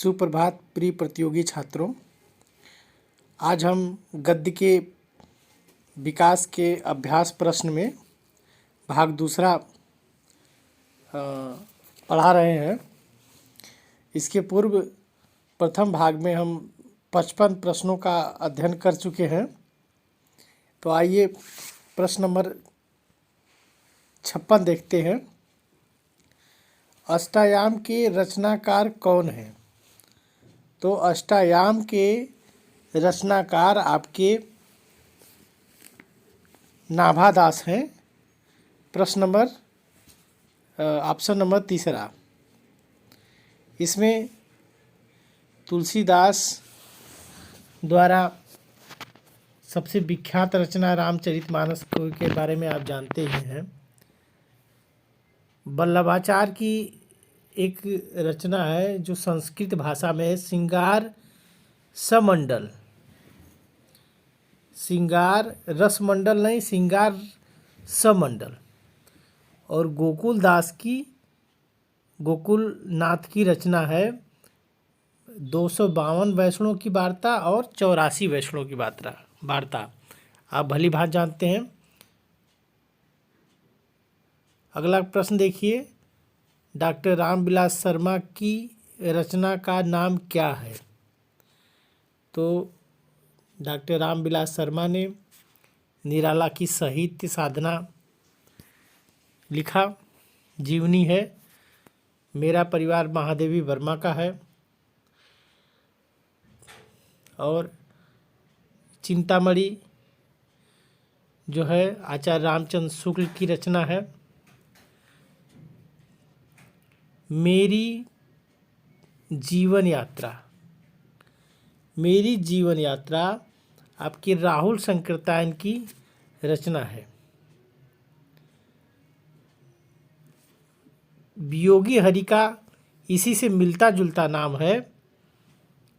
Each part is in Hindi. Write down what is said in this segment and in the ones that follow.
सुप्रभात प्रिय प्रतियोगी छात्रों। आज हम गद्य के विकास के अभ्यास प्रश्न में भाग दूसरा पढ़ा रहे हैं। इसके पूर्व प्रथम भाग में हम 55 प्रश्नों का अध्ययन कर चुके हैं। तो आइए प्रश्न नंबर 56 देखते हैं। अष्टायाम के रचनाकार कौन हैं? तो अष्टायाम के रचनाकार आपके नाभादास हैं। प्रश्न नंबर ऑप्शन नंबर तीसरा। इसमें तुलसीदास द्वारा सबसे विख्यात रचना रामचरितमानस के बारे में आप जानते ही हैं। वल्लभाचार्य की एक रचना है जो संस्कृत भाषा में है, श्रृंगार समंडल। श्रृंगार रसमंडल नहीं, श्रृंगार समंडल। और गोकुल दास की, गोकुल नाथ की रचना है 252 वैष्णव की वार्ता और 84 वैष्णव की वार्ता आप भली भांत जानते हैं। अगला प्रश्न देखिए, डॉक्टर रामविलास शर्मा की रचना का नाम क्या है? तो डॉक्टर रामविलास शर्मा ने निराला की साहित्य साधना लिखा। जीवनी है मेरा परिवार महादेवी वर्मा का है। और चिंतामणि जो है आचार्य रामचंद्र शुक्ल की रचना है। मेरी जीवन यात्रा, मेरी जीवन यात्रा आपकी राहुल संकृतायन की रचना है। वियोगी हरि का इसी से मिलता जुलता नाम है,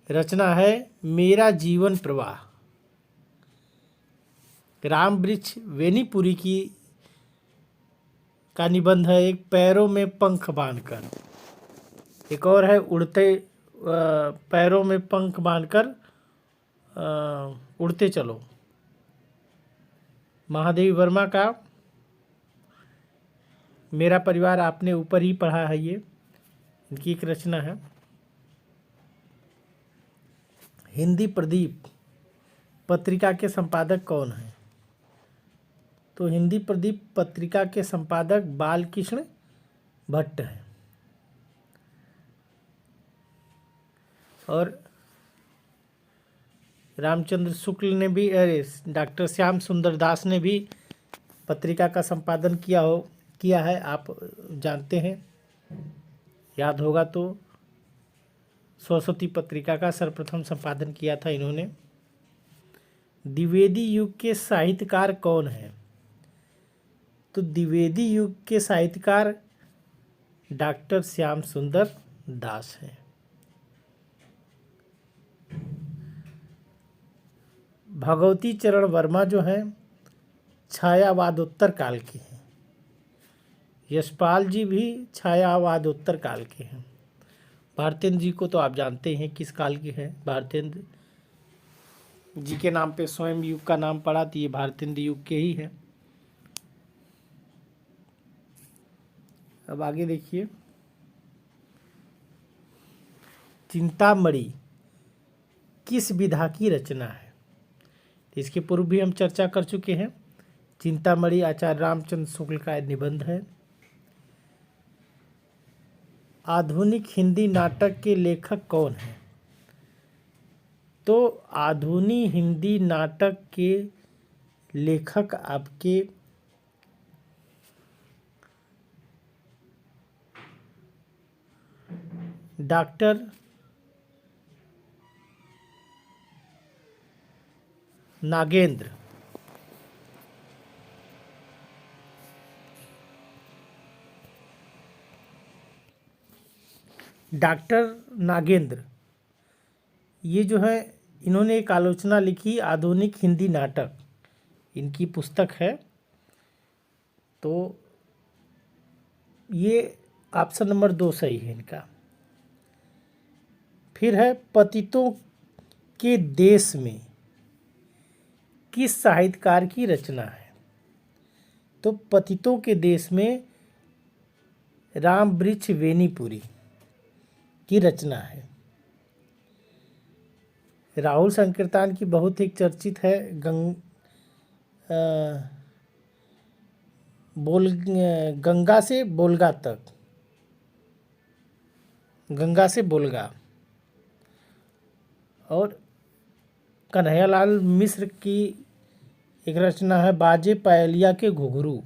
रचना है मेरा जीवन प्रवाह। राम वृक्ष वेनीपुरी की का निबंध है एक पैरों में पंख बांधकर। एक और है उड़ते पैरों में पंख बांधकर उड़ते चलो। महादेवी वर्मा का मेरा परिवार आपने ऊपर ही पढ़ा है, ये इनकी एक रचना है। हिंदी प्रदीप पत्रिका के संपादक कौन हैं? तो हिंदी प्रदीप पत्रिका के संपादक बालकृष्ण भट्ट हैं। और रामचंद्र शुक्ल ने भी, डॉक्टर श्याम सुंदर दास ने भी पत्रिका का संपादन किया है, आप जानते हैं, याद होगा तो। सरस्वती पत्रिका का सर्वप्रथम संपादन किया था इन्होंने। द्विवेदी युग के साहित्यकार कौन हैं? तो द्विवेदी युग के साहित्यकार डॉक्टर श्याम सुंदर दास हैं। भगवती चरण वर्मा जो हैं छायावादोत्तर काल के हैं। यशपाल जी भी छायावादोत्तर काल के हैं। भारतेंद्र जी को तो आप जानते हैं किस काल के हैं। भारतेंद्र जी के नाम पे स्वयं युग का नाम पड़ा, तो ये भारतेंद्र युग के ही हैं। अब आगे देखिए, चिंतामणि किस विधा की रचना है? इसके पूर्व भी हम चर्चा कर चुके हैं। चिंतामणि आचार्य रामचंद्र शुक्ल का निबंध है। आधुनिक हिंदी नाटक के लेखक कौन हैं? तो आधुनिक हिंदी नाटक के लेखक आपके डॉक्टर नागेंद्र। डॉक्टर नागेंद्र ये जो है, इन्होंने एक आलोचना लिखी आधुनिक हिंदी नाटक, इनकी पुस्तक है। तो ये ऑप्शन नंबर 2 सही है इनका। फिर है पतितों के देश में किस साहित्यकार की रचना है? तो पतितों के देश में राम वृक्ष वेनीपुरी की रचना है। राहुल संकीर्तन की बहुत ही चर्चित है गंगा से बोलगा तक, गंगा से बोलगा। और कन्हैयालाल मिश्र की एक रचना है बाजे पायलिया के घुघरू,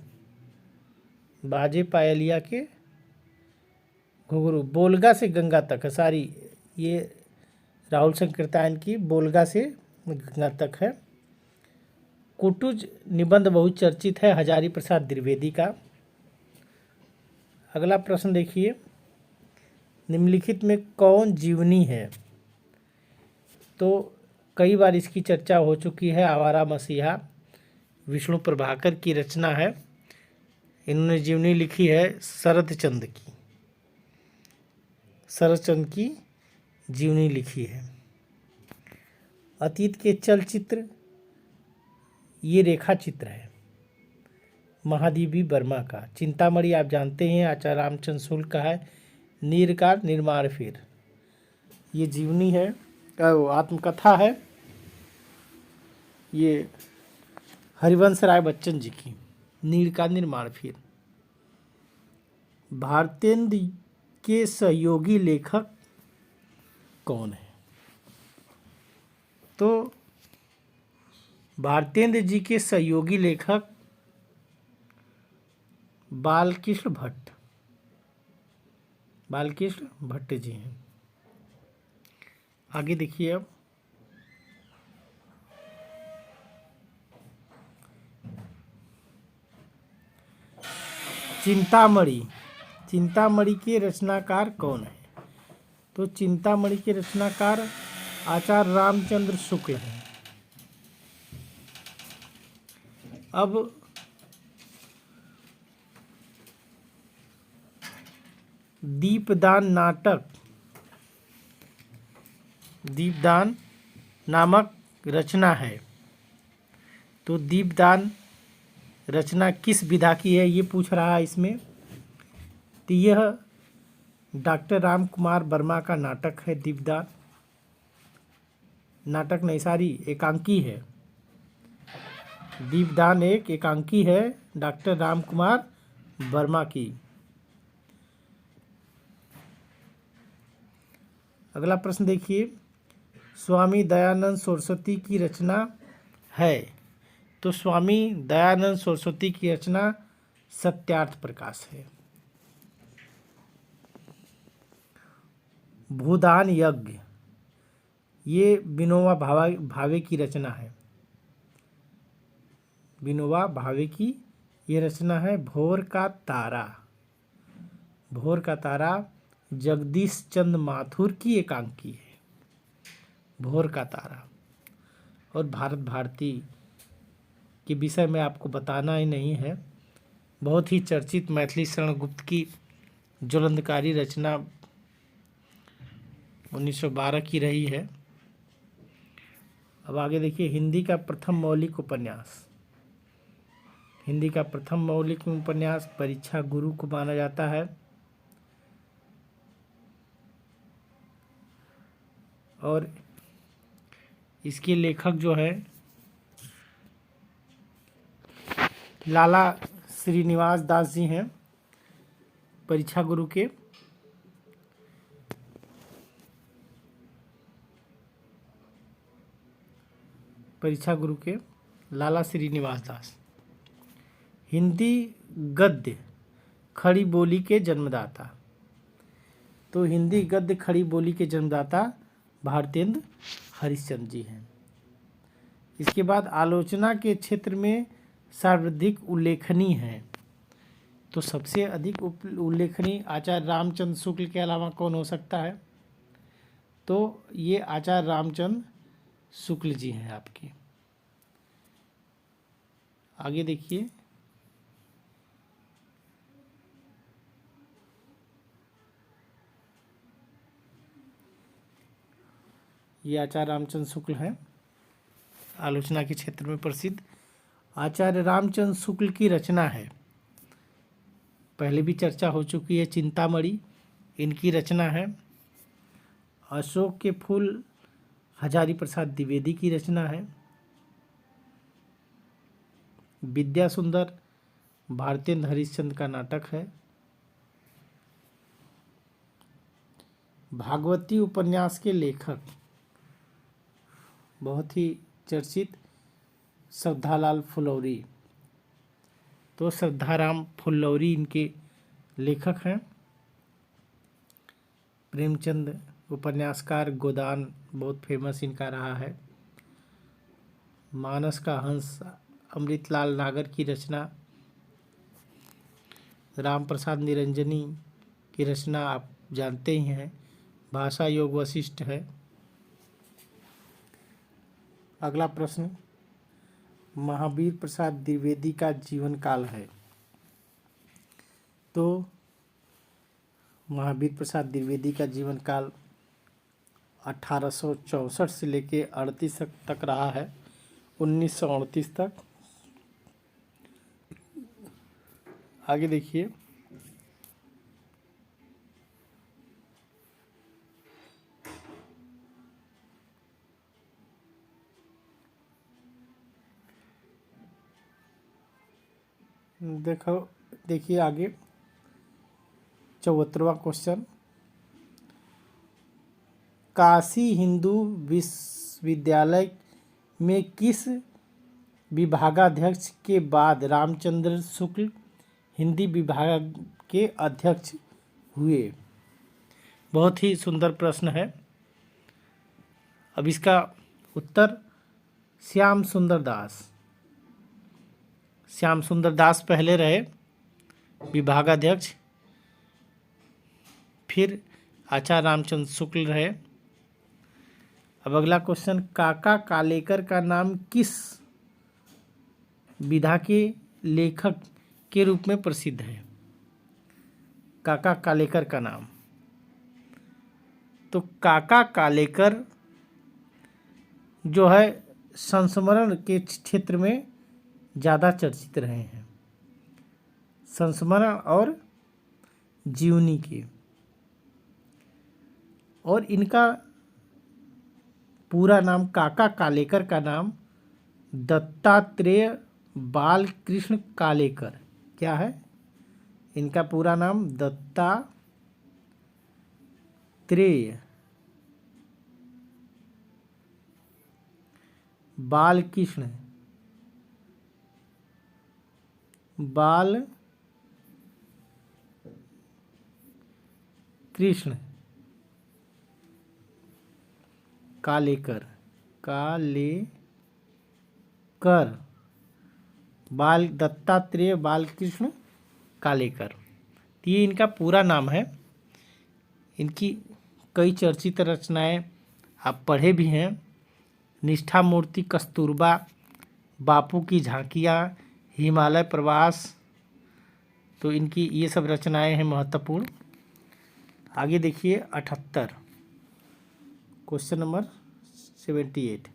बाजे पायलिया के घुघरू। बोलगा से गंगा तक है सारी, ये राहुल संकीर्तन की बोलगा से गंगा तक है। कुटुज निबंध बहुत चर्चित है हजारी प्रसाद द्विवेदी का। अगला प्रश्न देखिए, निम्नलिखित में कौन जीवनी है? तो कई बार इसकी चर्चा हो चुकी है, आवारा मसीहा विष्णु प्रभाकर की रचना है। इन्होंने जीवनी लिखी है शरद चंद्र की, शरद चंद्र की जीवनी लिखी है। अतीत के चलचित्र, ये रेखा चित्र है महादेवी वर्मा का। चिंतामणि आप जानते हैं आचार्य रामचंद्र शुक्ल का है। नीर का निर्माण फिर, ये जीवनी है, आत्मकथा है, ये हरिवंश राय बच्चन जी की। नीर का निर्माण फिर। भारतेंदु के सहयोगी लेखक कौन है? तो भारतेंद्र जी के सहयोगी लेखक बालकृष्ण भट्ट, बालकृष्ण भट्ट जी हैं। आगे देखिए अब, चिंतामणि, चिंतामणि के रचनाकार कौन है? तो चिंतामणि के रचनाकार आचार्य रामचंद्र शुक्ल हैं। अब दीपदान नाटक, दीपदान नामक रचना है, तो दीपदान रचना किस विधा की है ये पूछ रहा है इसमें। तो यह डॉक्टर राम कुमार वर्मा का नाटक है दीपदान। नाटक नहीं सारी एकांकी है, दीपदान एक एकांकी है डॉक्टर राम कुमार वर्मा की। अगला प्रश्न देखिए, स्वामी दयानंद सरस्वती की रचना है। तो स्वामी दयानंद सरस्वती की रचना सत्यार्थ प्रकाश है। भूदान यज्ञ, ये विनोबा भावे की रचना है। विनोबा भावे की ये रचना है। भोर का तारा, भोर का तारा जगदीश चंद्र माथुर की एकांकी है, भोर का तारा। और भारत भारती के विषय में आपको बताना ही नहीं है, बहुत ही चर्चित मैथिली शरण गुप्त की ज्वलंतकारी रचना 1912 की रही है। अब आगे देखिए, हिंदी का प्रथम मौलिक उपन्यास, हिंदी का प्रथम मौलिक उपन्यास परीक्षा गुरु को माना जाता है। और इसके लेखक जो है लाला श्रीनिवास दास जी हैं, परीक्षा गुरु के। परीक्षा गुरु के लाला श्रीनिवास दास। हिंदी गद्य खड़ी बोली के जन्मदाता, तो हिंदी गद्य खड़ी बोली के जन्मदाता भारतेंद्र हरिश्चंद्र जी हैं। इसके बाद आलोचना के क्षेत्र में सर्वाधिक उल्लेखनीय है, तो सबसे अधिक उल्लेखनीय आचार्य रामचंद्र शुक्ल के अलावा कौन हो सकता है? तो ये आचार्य रामचंद्र शुक्ल जी हैं आपके। आगे देखिए, ये आचार्य रामचंद्र शुक्ल हैं, आलोचना के क्षेत्र में प्रसिद्ध। आचार्य रामचंद्र शुक्ल की रचना है, पहले भी चर्चा हो चुकी है, चिंतामणि इनकी रचना है। अशोक के फूल हजारी प्रसाद द्विवेदी की रचना है। विद्या सुंदर भारतेंद्र हरिश्चंद्र का नाटक है। भागवती उपन्यास के लेखक बहुत ही चर्चित श्रद्धालाल फुलौरी, तो श्रद्धाराम फुलौरी इनके लेखक हैं। प्रेमचंद उपन्यासकार, गोदान बहुत फेमस इनका रहा है। मानस का हंस अमृतलाल नागर की रचना। राम प्रसाद निरंजनी की रचना आप जानते ही हैं, भाषा योग वशिष्ठ है। अगला प्रश्न, महावीर प्रसाद द्विवेदी का जीवन काल है। तो महावीर प्रसाद द्विवेदी का जीवन काल 1864 से लेके 38 तक रहा है, 1938 तक। आगे देखिए, देखिए आगे 74वां क्वेश्चन, काशी हिंदू विश्वविद्यालय में किस विभागाध्यक्ष के बाद रामचंद्र शुक्ल हिंदी विभाग के अध्यक्ष हुए? बहुत ही सुंदर प्रश्न है। अब इसका उत्तर श्याम सुंदर दास। श्याम सुंदर दास पहले रहे विभागाध्यक्ष, फिर आचार्य रामचंद्र शुक्ल रहे। अब अगला क्वेश्चन, काका कालेकर का नाम किस विधा के लेखक के रूप में प्रसिद्ध है? काका कालेकर का नाम, तो काका कालेकर जो है संस्मरण के क्षेत्र में ज़्यादा चर्चित रहे हैं, संस्मरण और जीवनी के। और इनका पूरा नाम, काका कालेकर का नाम दत्तात्रेय बालकृष्ण कालेकर, क्या है इनका पूरा नाम? दत्तात्रेय बालकृष्ण कालेकर दत्तात्रेय बालकृष्ण कालेकर, तो ये इनका पूरा नाम है। इनकी कई चर्चित रचनाएं आप पढ़े भी हैं, निष्ठा मूर्ति, कस्तूरबा, बापू की झांकियाँ, हिमालय प्रवास, तो इनकी ये सब रचनाएं हैं महत्वपूर्ण। आगे देखिए 78, क्वेश्चन नंबर 78,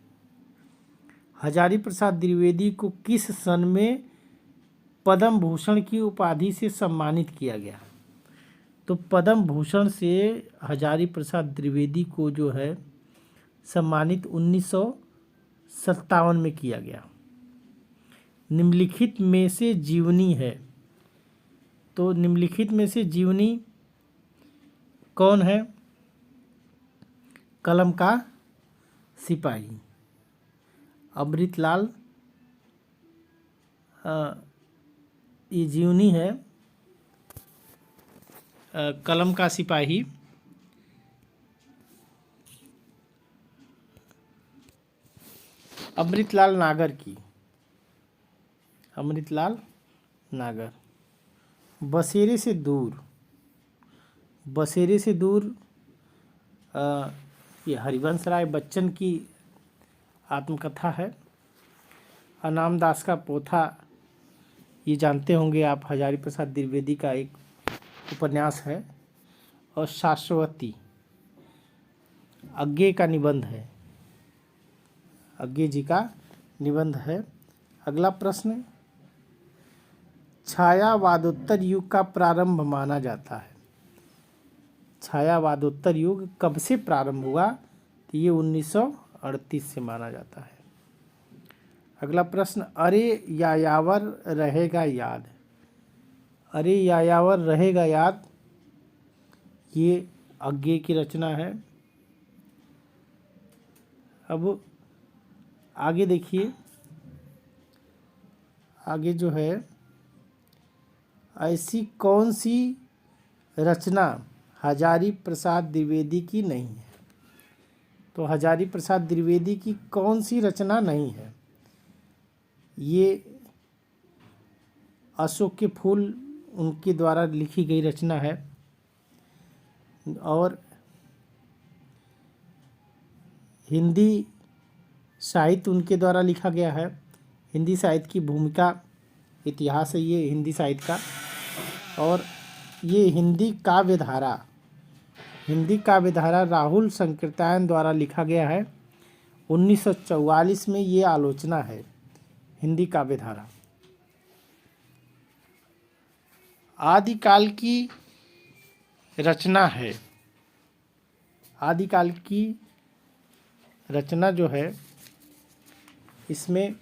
हजारी प्रसाद द्विवेदी को किस सन में पद्म भूषण की उपाधि से सम्मानित किया गया? तो पद्म भूषण से हजारी प्रसाद द्विवेदी को जो है सम्मानित 1957 में किया गया। निम्नलिखित में से जीवनी है, तो निम्नलिखित में से जीवनी कौन है? कलम का सिपाही, अमृतलाल, ये जीवनी है कलम का सिपाही। अमृतलाल नागर की, अमृतलाल नागर। बसेरे से दूर, बसेरे से दूर ये हरिवंश राय बच्चन की आत्मकथा है। अनाम दास का पोथा, ये जानते होंगे आप, हजारी प्रसाद द्विवेदी का एक उपन्यास है। और शाश्वती अज्ञे का निबंध है, अज्ञे जी का निबंध है। अगला प्रश्न, छायावादोत्तर युग का प्रारंभ माना जाता है। छायावादोत्तर युग कब से प्रारंभ हुआ? तो ये 1938 से माना जाता है। अगला प्रश्न, अरे यायावर रहेगा याद। अरे यायावर रहेगा याद, ये अज्ञे की रचना है। अब आगे देखिए, आगे जो है, ऐसी कौन सी रचना हजारी प्रसाद द्विवेदी की नहीं है? तो हजारी प्रसाद द्विवेदी की कौन सी रचना नहीं है? ये अशोक के फूल उनके द्वारा लिखी गई रचना है, और हिंदी साहित्य उनके द्वारा लिखा गया है। हिंदी साहित्य की भूमिका इतिहास है ये हिंदी साहित्य का। और ये हिंदी काव्यधारा राहुल संकीर्तन द्वारा लिखा गया है। 1944 में ये आलोचना है हिंदी काव्यधारा। आदिकाल की रचना है। आदिकाल की रचना जो है, इसमें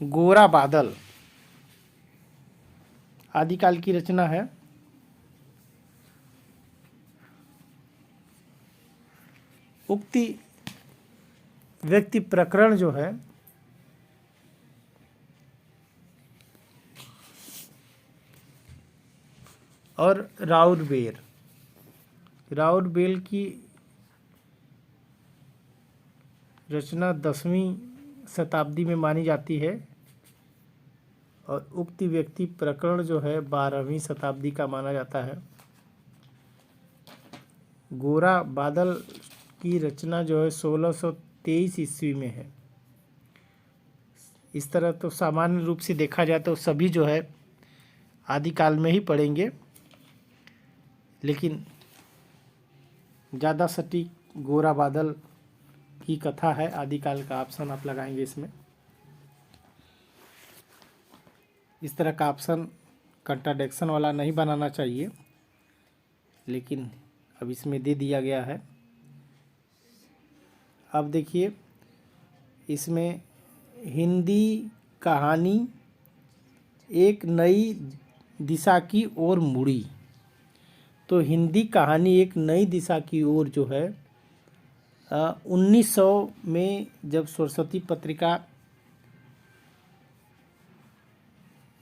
गोरा बादल आदिकाल की रचना है। उक्ति व्यक्ति प्रकरण जो है, और राउरबेल की रचना 10वीं शताब्दी में मानी जाती है, और उक्ति व्यक्ति प्रकरण जो है 12वीं शताब्दी का माना जाता है। गोरा बादल की रचना जो है 1623 ईस्वी में है। इस तरह तो सामान्य रूप से देखा जाए तो सभी जो है आदिकाल में ही पढ़ेंगे, लेकिन ज़्यादा सटीक गोरा बादल की कथा है। आदिकाल का ऑप्शन आप लगाएंगे इसमें। इस तरह का ऑप्शन कंट्राडिक्शन वाला नहीं बनाना चाहिए, लेकिन अब इसमें दे दिया गया है। अब देखिए, इसमें हिंदी कहानी एक नई दिशा की ओर मुड़ी। तो हिंदी कहानी एक नई दिशा की ओर जो है 1900 में जब सरस्वती पत्रिका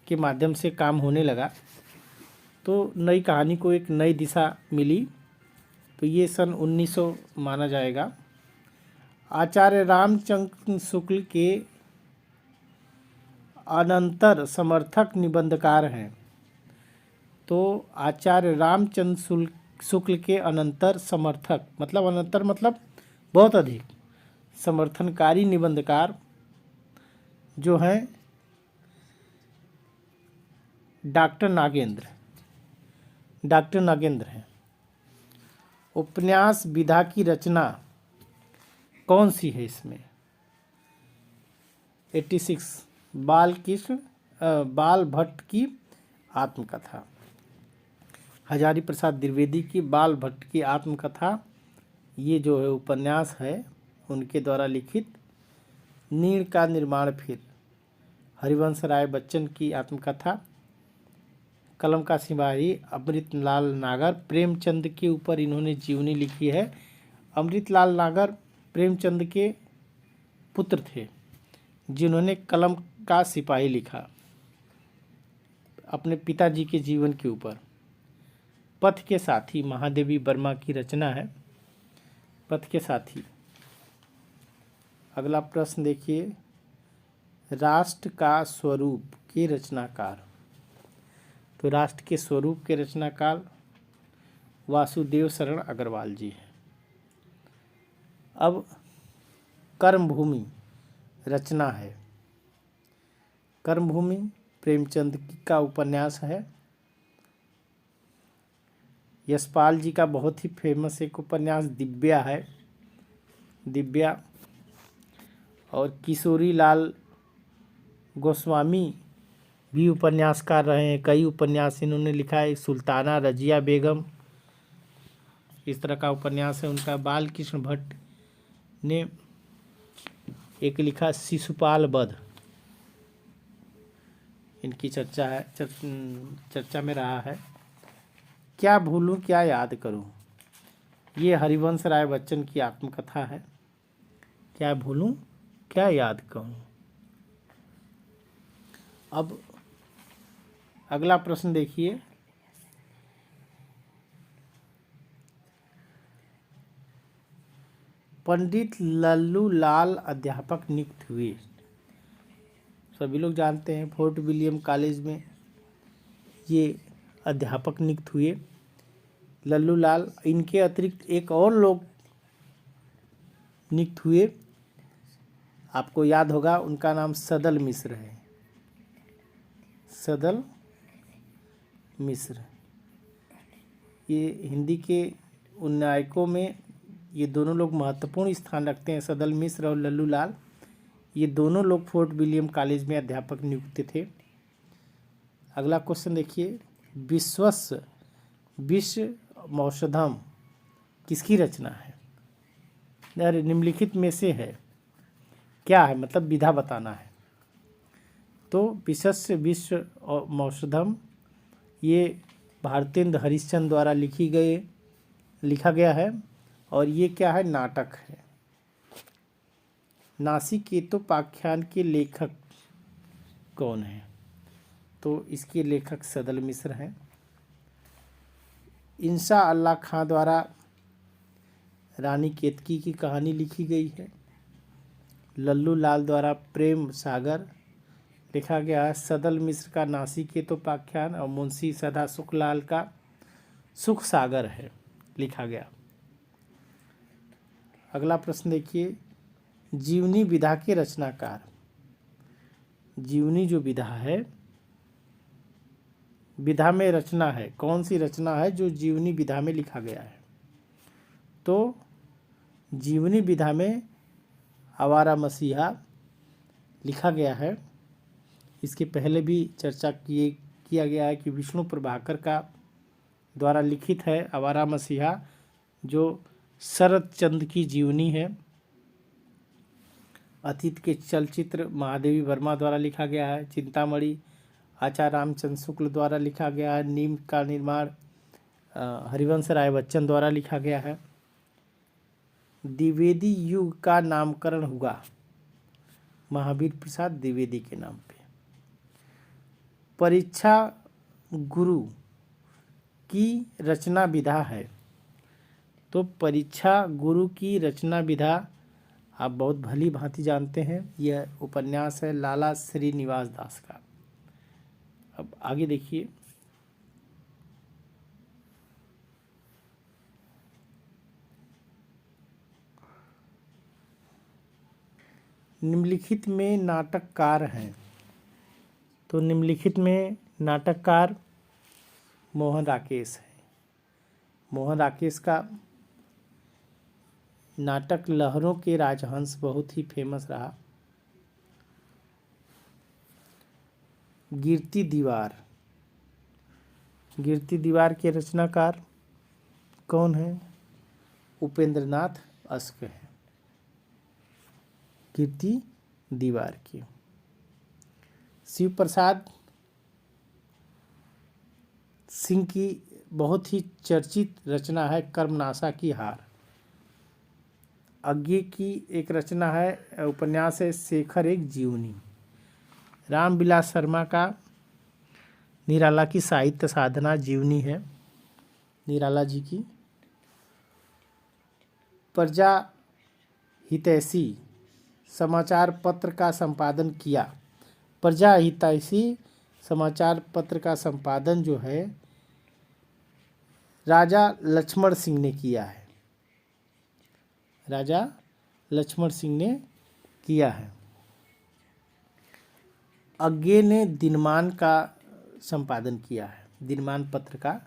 के माध्यम से काम होने लगा, तो नई कहानी को एक नई दिशा मिली। तो ये सन 1900 माना जाएगा। आचार्य रामचंद्र शुक्ल के अनंतर समर्थक निबंधकार हैं। तो आचार्य रामचंद्र शुक्ल के अनंतर समर्थक मतलब बहुत अधिक समर्थनकारी निबंधकार जो हैं डॉक्टर नागेंद्र हैं। उपन्यास विधा की रचना कौन सी है इसमें? 86 बाल भट्ट की आत्मकथा। हजारी प्रसाद द्विवेदी की बाल भट्ट की आत्मकथा, ये जो है उपन्यास है उनके द्वारा लिखित। नीड़ का निर्माण फिर, हरिवंश राय बच्चन की आत्मकथा। कलम का सिपाही अमृतलाल नागर, प्रेमचंद के ऊपर इन्होंने जीवनी लिखी है। अमृतलाल नागर प्रेमचंद के पुत्र थे, जिन्होंने कलम का सिपाही लिखा अपने पिताजी के जीवन के ऊपर। पथ के साथी महादेवी वर्मा की रचना है, पथ के साथी। अगला प्रश्न देखिए, राष्ट्र का स्वरूप के रचनाकार। तो राष्ट्र के स्वरूप के रचनाकार वासुदेव शरण अग्रवाल जी हैं। अब कर्मभूमि रचना है। कर्मभूमि प्रेमचंद का उपन्यास है। यशपाल जी का बहुत ही फेमस एक उपन्यास दिव्या है, दिव्या। और किशोरी लाल गोस्वामी भी उपन्यासकार रहे हैं, कई उपन्यास इन्होंने लिखा है। सुल्ताना रजिया बेगम, इस तरह का उपन्यास है उनका। बाल कृष्ण भट्ट ने एक लिखा शिशुपाल वध, इनकी चर्चा में रहा है। क्या भूलूं क्या याद करूं, ये हरिवंश राय बच्चन की आत्मकथा है। क्या भूलूं क्या याद करूं। अब अगला प्रश्न देखिए। पंडित लल्लू लाल अध्यापक नियुक्त हुए। सभी लोग जानते हैं फोर्ट विलियम कॉलेज में ये अध्यापक नियुक्त हुए लल्लू लाल। इनके अतिरिक्त एक और लोग नियुक्त हुए, आपको याद होगा, उनका नाम सदल मिश्र है। सदल मिश्र, ये हिंदी के उन नायकों में ये दोनों लोग महत्वपूर्ण स्थान रखते हैं। सदल मिश्र और लल्लू लाल, ये दोनों लोग फोर्ट विलियम कॉलेज में अध्यापक नियुक्त थे। अगला क्वेश्चन देखिए। विश्व मौषधम किसकी रचना है। अरे निम्नलिखित में से है, क्या है, मतलब विधा बताना है। तो विश्व मौषधम ये भारतेंद्र हरिश्चंद्र द्वारा लिखा गया है। और ये क्या है, नाटक है। नासिकेतोपाख्यान के लेखक कौन है। तो इसके लेखक सदल मिश्र हैं। इंशा अल्लाह खां द्वारा रानी केतकी की कहानी लिखी गई है। लल्लू लाल द्वारा प्रेम सागर लिखा गया है। सदल मिश्र का नासिकेतोपाख्यान और मुंशी सदा सुखलाल का सुख सागर है लिखा गया। अगला प्रश्न देखिए। जीवनी विधा के रचनाकार। जीवनी जो विधा है, विधा में रचना है, कौन सी रचना है जो जीवनी विधा में लिखा गया है। तो जीवनी विधा में आवारा मसीहा लिखा गया है। इसके पहले भी चर्चा किया गया है कि विष्णु प्रभाकर का द्वारा लिखित है आवारा मसीहा, जो शरद चंद्र की जीवनी है। अतीत के चलचित्र महादेवी वर्मा द्वारा लिखा गया है। चिंतामणि आचार्य रामचंद्र शुक्ल द्वारा लिखा गया है। नीम का निर्माण हरिवंश राय बच्चन द्वारा लिखा गया है। द्विवेदी युग का नामकरण हुआ महावीर प्रसाद द्विवेदी के नाम पे। परीक्षा गुरु की रचना विधा है। तो परीक्षा गुरु की रचना विधा आप बहुत भली भांति जानते हैं। यह उपन्यास है लाला श्रीनिवास दास का। अब आगे देखिए। निम्नलिखित में नाटककार हैं। तो निम्नलिखित में नाटककार मोहन राकेश है। मोहन राकेश का नाटक लहरों के राजहंस बहुत ही फेमस रहा। गिरती दीवार, गिरती दीवार के रचनाकार कौन है। उपेंद्रनाथ अस्क है गिरती दीवार की। शिव प्रसाद सिंह की बहुत ही चर्चित रचना है कर्मनाशा की हार। अज्ञे की एक रचना है, उपन्यास है शेखर एक जीवनी। रामविलास शर्मा का निराला की साहित्य साधना जीवनी है, निराला जी की। प्रजा हितैषी समाचार पत्र का संपादन किया। प्रजा हितैषी समाचार पत्र का संपादन जो है राजा लक्ष्मण सिंह ने किया है। राजा लक्ष्मण सिंह ने किया है। अज्ञे ने दिनमान का संपादन किया है, दिनमान पत्र का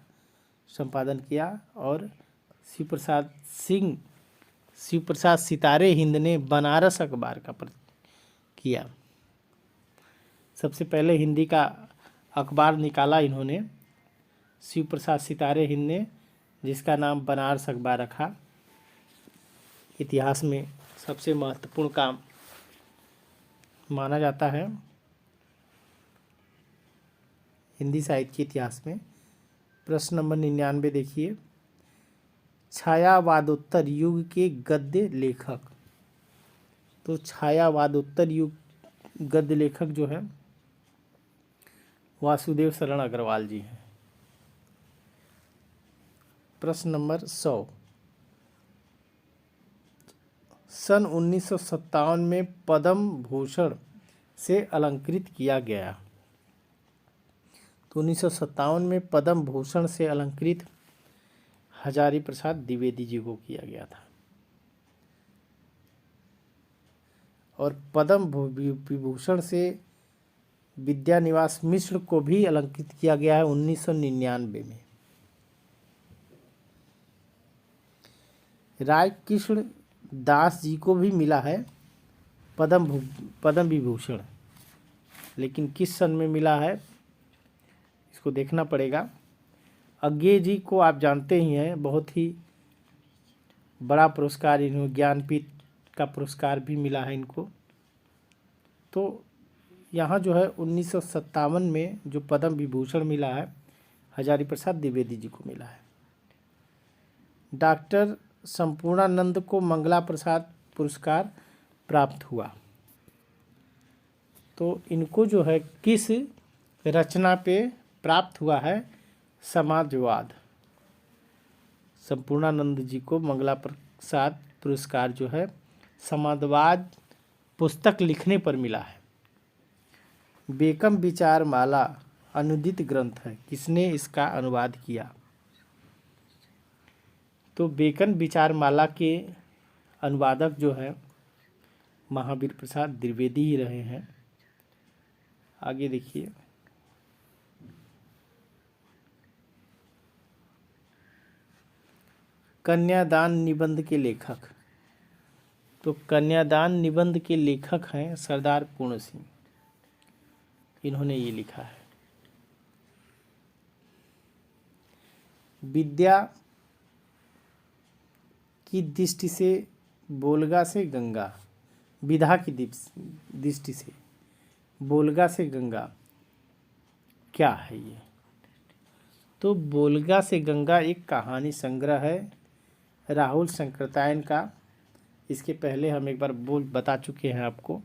संपादन किया। और शिव प्रसाद सिंह शिव प्रसाद सितारे हिंद ने बनारस अखबार का किया। सबसे पहले हिंदी का अखबार निकाला इन्होंने शिव प्रसाद सितारे हिंद ने, जिसका नाम बनारस अखबार रखा। इतिहास में सबसे महत्वपूर्ण काम माना जाता है हिंदी साहित्य के इतिहास में। प्रश्न नंबर 99 देखिए, छायावादोत्तर युग के गद्य लेखक। तो छायावादोत्तर युग गद्य लेखक जो है वासुदेव शरण अग्रवाल जी हैं। प्रश्न नंबर 100, सन 1957 में पद्म भूषण से अलंकृत किया गया। तो 1957 में पद्म भूषण से अलंकृत हजारी प्रसाद द्विवेदी जी को किया गया था। और पद्म विभूषण से विद्यानिवास मिश्र को भी अलंकृत किया गया है 1999 में। राय कृष्ण दास जी को भी मिला है पद्म विभूषण, लेकिन किस सन में मिला है इसको देखना पड़ेगा। अज्ञे जी को आप जानते ही हैं, बहुत ही बड़ा पुरस्कार इन्होंने, ज्ञानपीठ का पुरस्कार भी मिला है इनको। तो यहाँ जो है 1957 में जो पद्म विभूषण मिला है हजारी प्रसाद द्विवेदी जी को मिला है। डॉक्टर संपूर्णानंद को मंगला प्रसाद पुरस्कार प्राप्त हुआ। तो इनको जो है किस रचना पे प्राप्त हुआ है? समाजवाद। संपूर्णानंद जी को मंगला प्रसाद पुरस्कार जो है समाजवाद पुस्तक लिखने पर मिला है। बेकम विचार माला अनुदित ग्रंथ है, किसने इसका अनुवाद किया? तो बेकन विचार माला के अनुवादक जो है महावीर प्रसाद द्विवेदी ही रहे हैं। आगे देखिए, कन्यादान निबंध के लेखक। तो कन्यादान निबंध के लेखक हैं सरदार पूर्ण सिंह, इन्होंने ये लिखा है। विद्या की दृष्टि से बोलगा से गंगा, विधा की दृष्टि से बोलगा से गंगा क्या है ये? तो बोलगा से गंगा एक कहानी संग्रह है राहुल शंकरतायन का। इसके पहले हम एक बार बता चुके हैं आपको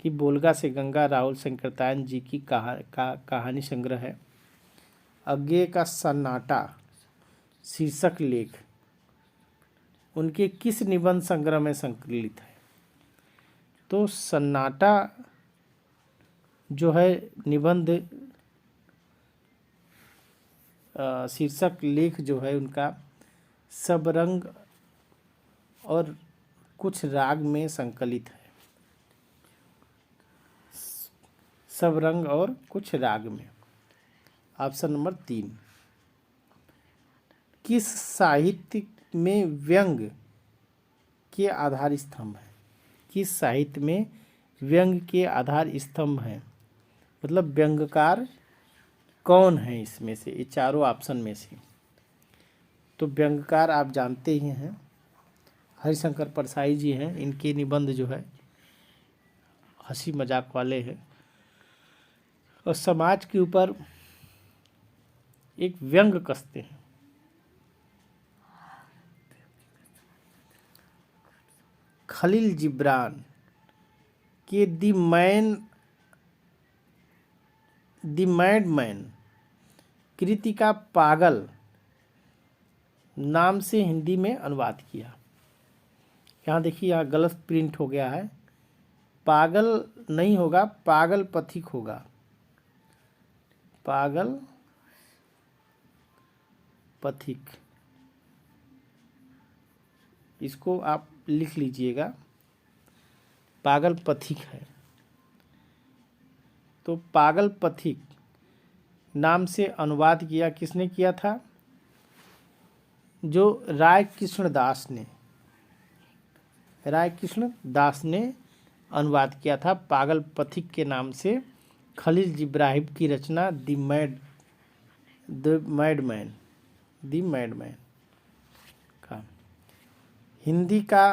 कि बोलगा से गंगा राहुल शंकरतायन जी की कहानी संग्रह है। अज्ञे का सन्नाटा शीर्षक लेख उनके किस निबंध संग्रह में संकलित है? तो सन्नाटा जो है निबंध शीर्षक लेख जो है उनका सब रंग और कुछ राग में संकलित है। सब रंग और कुछ राग में। Option number 3। किस साहित्य में व्यंग के आधार स्तंभ है? किस साहित्य में व्यंग के आधार स्तंभ हैं? मतलब व्यंगकार कौन है इसमें से, ये चारों ऑप्शन में से? तो व्यंगकार आप जानते ही हैं हरिशंकर परसाई जी हैं। इनके निबंध जो है हंसी मजाक वाले हैं और समाज के ऊपर एक व्यंग कसते हैं। खलील जिब्रान के द मैड मैन कृति का पागल नाम से हिंदी में अनुवाद किया। यहाँ देखिए, यहाँ गलत प्रिंट हो गया है, पागल नहीं होगा, पागल पथिक होगा। पागल पथिक, इसको आप लिख लीजिएगा, पागल पथिक है। तो पागल पथिक नाम से अनुवाद किया किसने किया था? जो राय कृष्ण दास ने राय कृष्ण दास ने अनुवाद किया था। पागल पथिक के नाम से खलील जिब्राहिम की रचना द मैडमैन का हिंदी का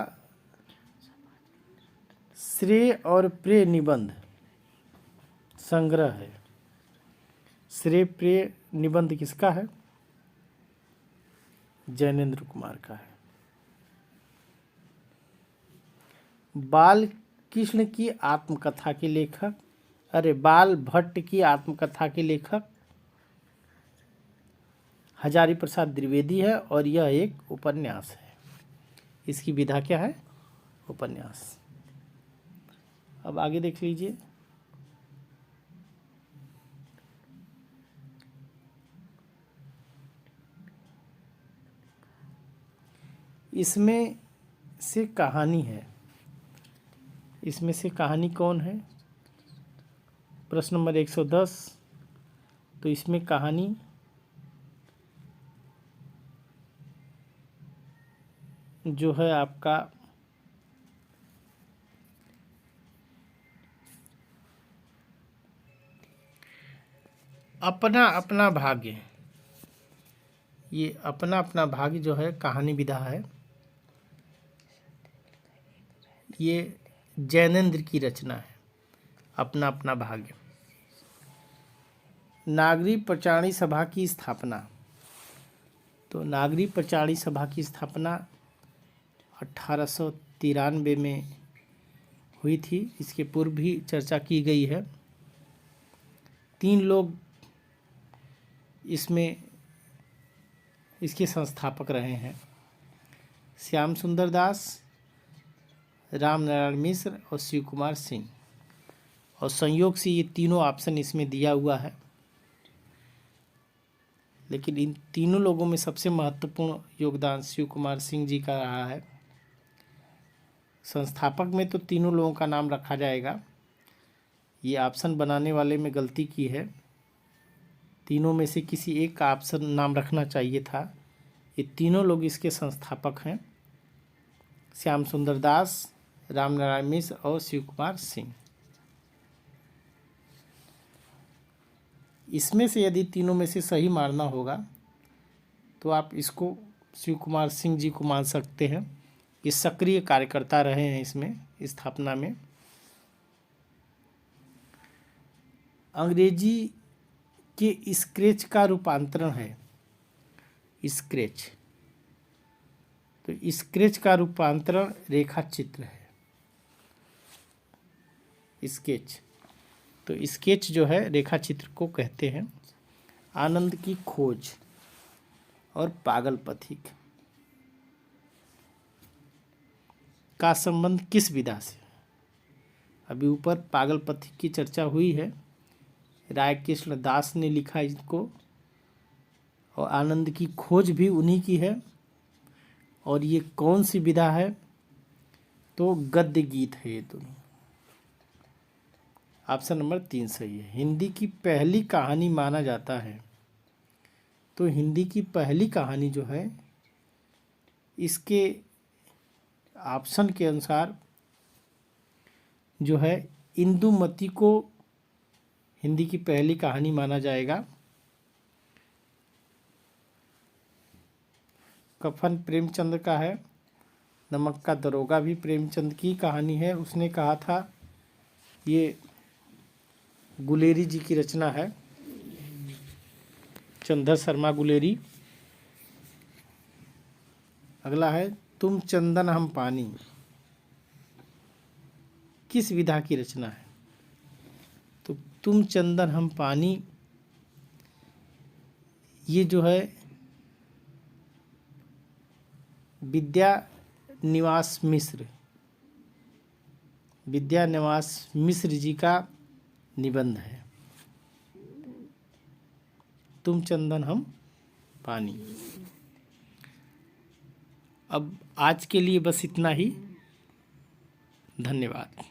श्रेय और प्रिय निबंध संग्रह है। श्रेय प्रिय निबंध किसका है? जैनेन्द्र कुमार का है। बाल कृष्ण की आत्मकथा के लेखक, बाल भट्ट की आत्मकथा के लेखक हजारी प्रसाद द्विवेदी है और यह एक उपन्यास है। इसकी विधा क्या है? उपन्यास। अब आगे देख लीजिए। इसमें से कहानी है। इसमें से कहानी कौन है? प्रश्न नंबर 110। तो इसमें कहानी जो है आपका अपना अपना भाग्य, ये अपना अपना भाग्य जो है कहानी विधा है। ये जैनेन्द्र की रचना है, अपना अपना भाग्य। नागरी प्रचारणी सभा की स्थापना। तो नागरी प्रचारणी सभा की स्थापना 1893 में हुई थी। इसके पूर्व भी चर्चा की गई है। 3 लोग इसके संस्थापक रहे हैं, श्याम सुंदर दास, राम नारायण मिश्र और शिव कुमार सिंह। और संयोग से ये तीनों ऑप्शन इसमें दिया हुआ है, लेकिन इन तीनों लोगों में सबसे महत्वपूर्ण योगदान शिव कुमार सिंह जी का रहा है। संस्थापक में तो तीनों लोगों का नाम रखा जाएगा। ये ऑप्शन बनाने वाले में गलती की है, तीनों में से किसी एक का ऑप्शन नाम रखना चाहिए था। ये तीनों लोग इसके संस्थापक हैं, श्याम सुंदर दास, राम नारायण मिश्र और शिव कुमार सिंह। इसमें से यदि तीनों में से सही मारना होगा तो आप इसको शिव कुमार सिंह जी को मान सकते हैं। ये सक्रिय कार्यकर्ता रहे हैं इसमें स्थापना में। अंग्रेजी के स्केच का रूपांतरण है स्केच। तो स्केच का रूपांतरण रेखा चित्र है। स्केच, तो स्केच जो है रेखा चित्र को कहते हैं। आनंद की खोज और पागल पथिक का संबंध किस विधा से? अभी ऊपर पागल पथिक की चर्चा हुई है, राय कृष्ण दास ने लिखा इसको, और आनंद की खोज भी उन्हीं की है। और ये कौन सी विधा है? तो गद्य गीत है ये दोनों। ऑप्शन नंबर 3 सही है। हिंदी की पहली कहानी माना जाता है। तो हिंदी की पहली कहानी जो है, इसके ऑप्शन के अनुसार जो है इंदुमती को हिंदी की पहली कहानी माना जाएगा। कफन प्रेमचंद का है। नमक का दरोगा भी प्रेमचंद की कहानी है। उसने कहा था, ये गुलेरी जी की रचना है, चंद्र शर्मा गुलेरी। अगला है तुम चंदन हम पानी, किस विधा की रचना है? तो तुम चंदन हम पानी ये जो है विद्या निवास मिश्र जी का निबंध है। तुम चंदन हम पानी। अब आज के लिए बस इतना ही। धन्यवाद।